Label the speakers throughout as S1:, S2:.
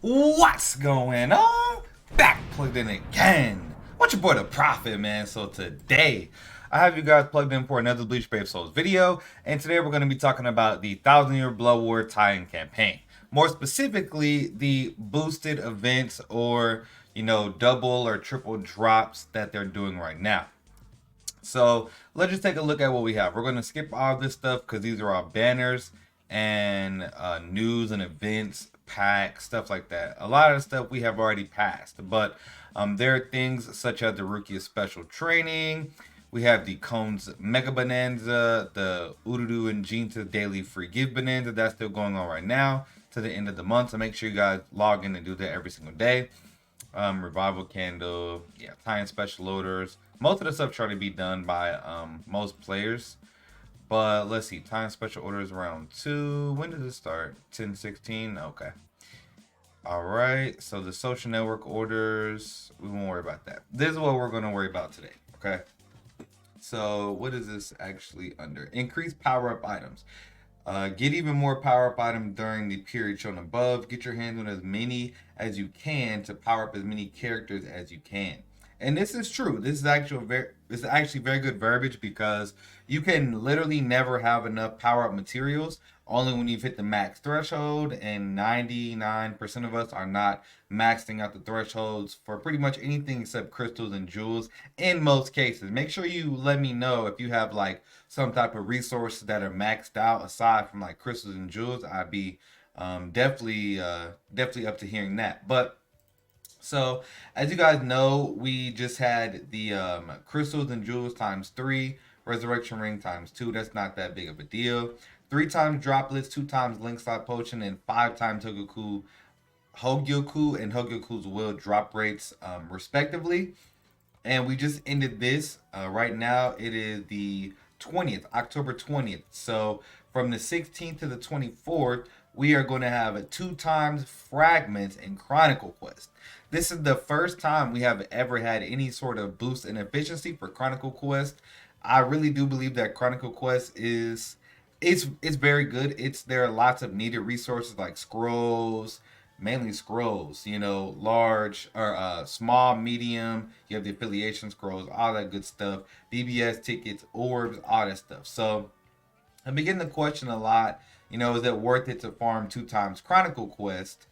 S1: What's going on? Back plugged in again. What's your boy the Prophet, man? So today I have you guys plugged in for another Bleach Brave Souls video, and today we're going to be talking about the 1,000-Year Blood War tie-in campaign. More specifically, the boosted events or double or triple drops that they're doing right now. So let's just take a look at what we have. We're going to skip all this stuff because these are all banners and news and events, packs, stuff like that. A lot of stuff we have already passed, but there are things such as the Rookie Special Training. We have the Cones Mega Bonanza, the Ururu and Jinta Daily Free Give Bonanza. That's still going on right now to the end of the month. So make sure you guys log in and do that every single day. Revival Candle, yeah, tie-in special orders. Most of the stuff trying to be done by most players. But let's see, tie-in special orders round 2. When did it start? 10/16? Okay. Alright, so the social network orders, we won't worry about that. This is what we're going to worry about today, okay? So what is this actually under? Increase power-up items. Get even more power-up items during the period shown above. Get your hands on as many as you can to power up as many characters as you can. And this is true. This is actually very good verbiage because you can literally never have enough power-up materials. Only when you've hit the max threshold, and 99% of us are not maxing out the thresholds for pretty much anything except crystals and jewels in most cases. Make sure you let me know if you have like some type of resources that are maxed out aside from like crystals and jewels. I'd be definitely up to hearing that. But so as you guys know, we just had the crystals and jewels times 3, resurrection ring times 2. That's not that big of a deal. 3 times droplets, 2 times link slot potion, and 5 times Hogyoku and Hogyoku's will drop rates respectively. And we just ended this. Right now it is the 20th, October 20th. So from the 16th to the 24th, we are going to have 2 times Fragments and Chronicle quest. This is the first time we have ever had any sort of boost in efficiency for Chronicle quest. I really do believe that Chronicle quest is it's very good. There are lots of needed resources like scrolls, mainly scrolls, large or small, medium. You have the affiliation scrolls, all that good stuff, BBS tickets, orbs, all that stuff. So I begin to question a lot, is it worth it to farm 2 times Chronicle quest?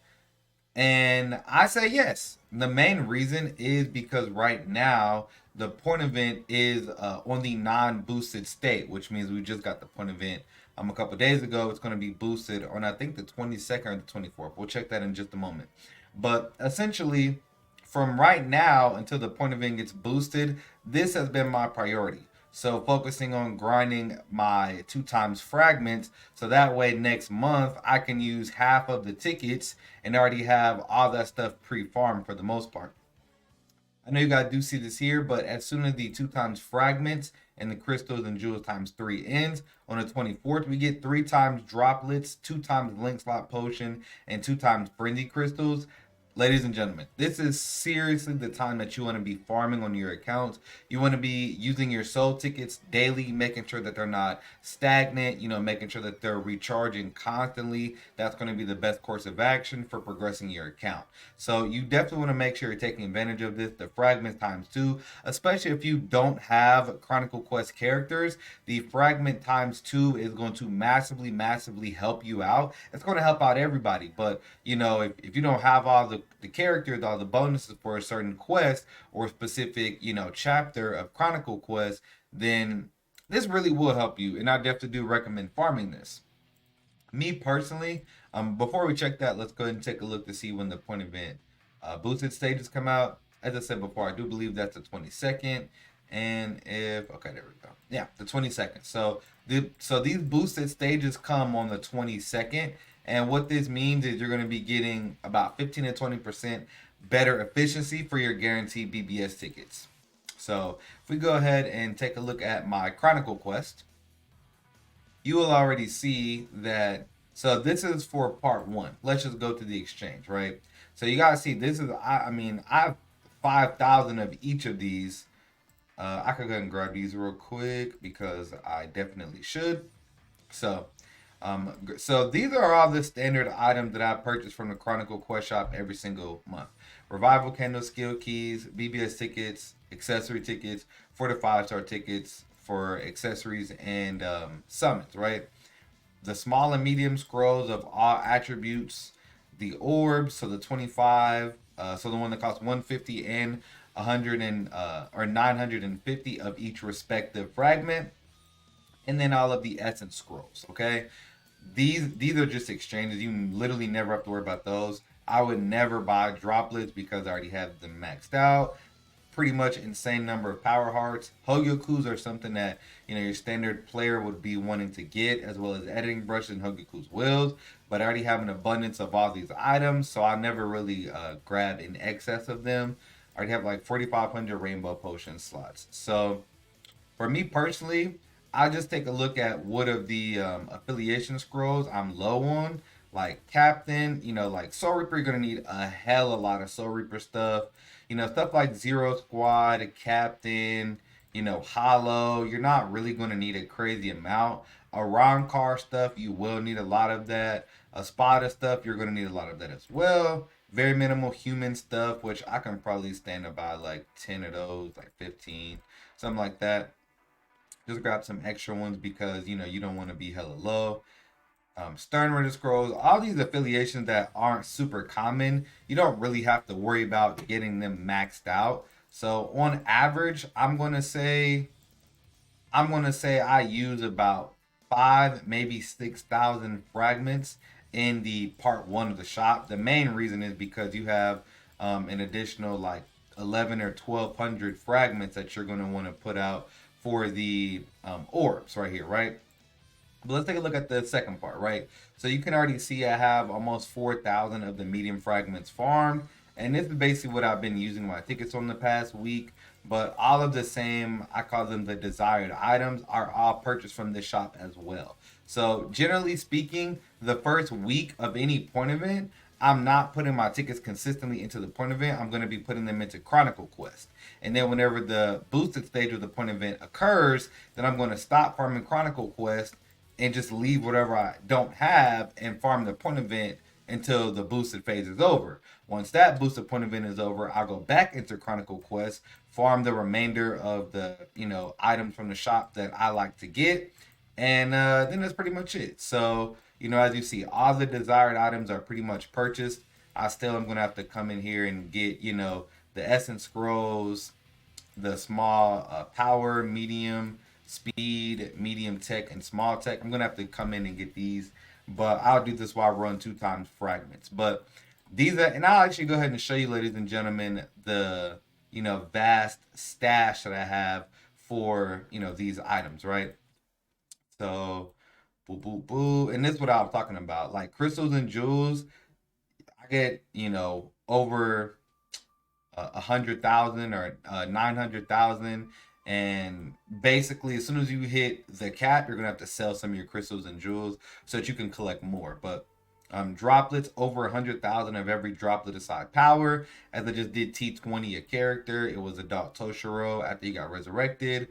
S1: And I say yes. The main reason is because right now the point event is on the non-boosted state, which means we just got the point event a couple days ago. It's going to be boosted on I think the 22nd or the 24th. We'll check that in just a moment. But essentially, from right now until the point event gets boosted, this has been my priority. So focusing on grinding my 2 times fragments, so that way next month I can use half of the tickets and already have all that stuff pre-farmed for the most part. I know you guys do see this here, but as soon as the 2 times fragments and the crystals and jewels times 3 ends, on the 24th, we get 3 times droplets, 2 times link slot potion, and 2 times frenzy crystals. Ladies and gentlemen, this is seriously the time that you want to be farming on your accounts. You want to be using your soul tickets daily, making sure that they're not stagnant, making sure that they're recharging constantly. That's going to be the best course of action for progressing your account. So you definitely want to make sure you're taking advantage of this. The fragments times 2, especially if you don't have Chronicle Quest characters, the fragment times 2 is going to massively help you out. It's going to help out everybody, but if you don't have all the characters, all the bonuses for a certain quest or specific, chapter of Chronicle quest, then this really will help you. And I definitely do recommend farming this. Me personally, before we check that, let's go ahead and take a look to see when the point event boosted stages come out. As I said before, I do believe that's the 22nd. And okay, there we go. Yeah, the 22nd. So these boosted stages come on the 22nd. And what this means is you're going to be getting about 15 to 20% better efficiency for your guaranteed BBS tickets. So if we go ahead and take a look at my Chronicle quest, you will already see that. So this is for part 1. Let's just go to the exchange, right? So you guys see this is, I have 5,000 of each of these. I could go ahead and grab these real quick because I definitely should. So So these are all the standard items that I purchase from the Chronicle Quest Shop every single month. Revival Candle skill keys, BBS tickets, accessory tickets, 4 to 5 star tickets for accessories and summons, right? The small and medium scrolls of all attributes, the orbs, so the 25, so the one that costs 150 and 100 and or 950 of each respective fragment, and then all of the essence scrolls. Okay, these are just exchanges. You literally never have to worry about those. I would never buy droplets because I already have them maxed out. Pretty much insane number of power hearts. Hogyokus are something that your standard player would be wanting to get, as well as editing brushes and Hogyoku's wheels. But I already have an abundance of all these items, so I never really grab in excess of them. I already have like 4,500 rainbow potion slots. So for me personally, I just take a look at what of the affiliation scrolls I'm low on. Like Captain, like Soul Reaper, you're gonna need a hell of a lot of Soul Reaper stuff. Stuff like Zero Squad, Captain, Hollow. You're not really gonna need a crazy amount. A car stuff, you will need a lot of that. A Spada stuff, you're gonna need a lot of that as well. Very minimal human stuff, which I can probably stand about like 10 of those, like 15, something like that. Just grab some extra ones because you don't want to be hella low. Stern Ritter Scrolls, all these affiliations that aren't super common, you don't really have to worry about getting them maxed out. So on average, I'm gonna say I use about 5, maybe 6,000 fragments in the part one of the shop. The main reason is because you have an additional like 11 or 1,200 fragments that you're gonna want to put out for the orbs right here, right? But let's take a look at the second part, right? So you can already see I have almost 4,000 of the medium fragments farmed. And this is basically what I've been using my tickets on the past week. But all of the same, I call them the desired items, are all purchased from this shop as well. So generally speaking, the first week of any point event, I'm not putting my tickets consistently into the point event. I'm going to be putting them into Chronicle Quest. And then whenever the boosted stage of the point event occurs, then I'm going to stop farming Chronicle Quest and just leave whatever I don't have and farm the point event until the boosted phase is over. Once that boosted point event is over, I'll go back into Chronicle Quest, farm the remainder of the items from the shop that I like to get, and then that's pretty much it. So as you see, all the desired items are pretty much purchased. I still am gonna have to come in here and get the essence scrolls, the small power, medium, speed, medium tech, and small tech. I'm gonna have to come in and get these, but I'll do this while I run 2 times fragments. But these are, and I'll actually go ahead and show you, ladies and gentlemen, the vast stash that I have for these items, right? So, boo boo boo, and this is what I was talking about, like crystals and jewels. I get over 100,000 or 900,000. And basically, as soon as you hit the cap, you're gonna have to sell some of your crystals and jewels so that you can collect more. But droplets, over 100,000 of every droplet aside power. As I just did T20 a character, it was Adult Toshiro after he got resurrected.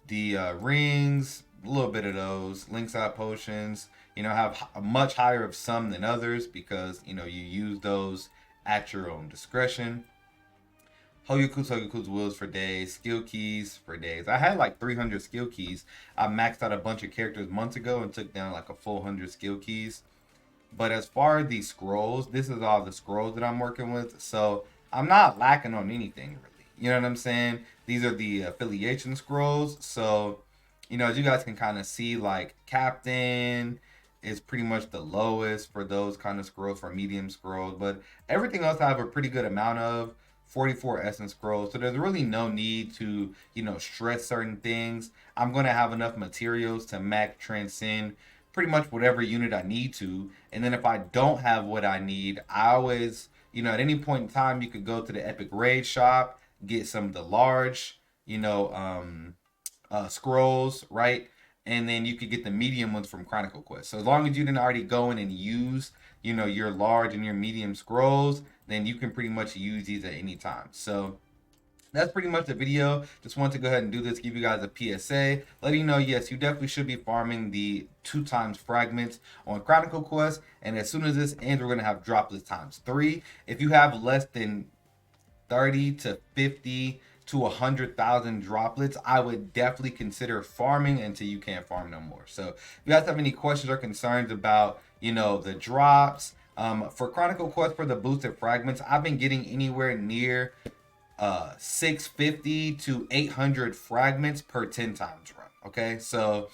S1: The rings, a little bit of those. Link side potions, have a much higher of some than others because you use those at your own discretion. Hogyoku's wheels for days, skill keys for days. I had like 300 skill keys. I maxed out a bunch of characters months ago and took down like a full 100 skill keys. But as far as these scrolls, this is all the scrolls that I'm working with. So I'm not lacking on anything really. You know what I'm saying? These are the affiliation scrolls. So, as you guys can kind of see, like Captain is pretty much the lowest for those kind of scrolls, for medium scrolls. But everything else I have a pretty good amount of. 44 essence scrolls. So there's really no need to, stress certain things. I'm going to have enough materials to max transcend pretty much whatever unit I need to. And then if I don't have what I need, I always, at any point in time, you could go to the Epic Raid shop, get some of the large, scrolls, right? And then you could get the medium ones from Chronicle Quest. So as long as you didn't already go in and use, your large and your medium scrolls, then you can pretty much use these at any time. So that's pretty much the video. Just wanted to go ahead and do this, give you guys a PSA, letting you know, yes, you definitely should be farming the 2x fragments on Chronicle Quest. And as soon as this ends, we're going to have droplets times 3. If you have less than 30 to 50 to 100,000 droplets, I would definitely consider farming until you can't farm no more. So if you guys have any questions or concerns about, the drops, for Chronicle Quest for the boosted fragments, I've been getting anywhere near 650 to 800 fragments per 10 times run. Okay, so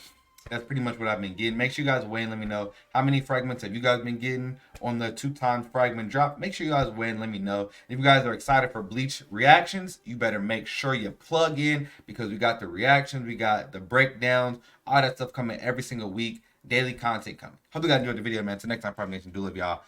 S1: that's pretty much what I've been getting. Make sure you guys weigh and let me know how many fragments have you guys been getting on the 2x fragment drop. Make sure you guys weigh and let me know. If you guys are excited for Bleach reactions, you better make sure you plug in, because we got the reactions, we got the breakdowns, all that stuff coming every single week. Daily content coming. Hope you guys enjoyed the video, man. Till next time, Prime Nation. Do love y'all.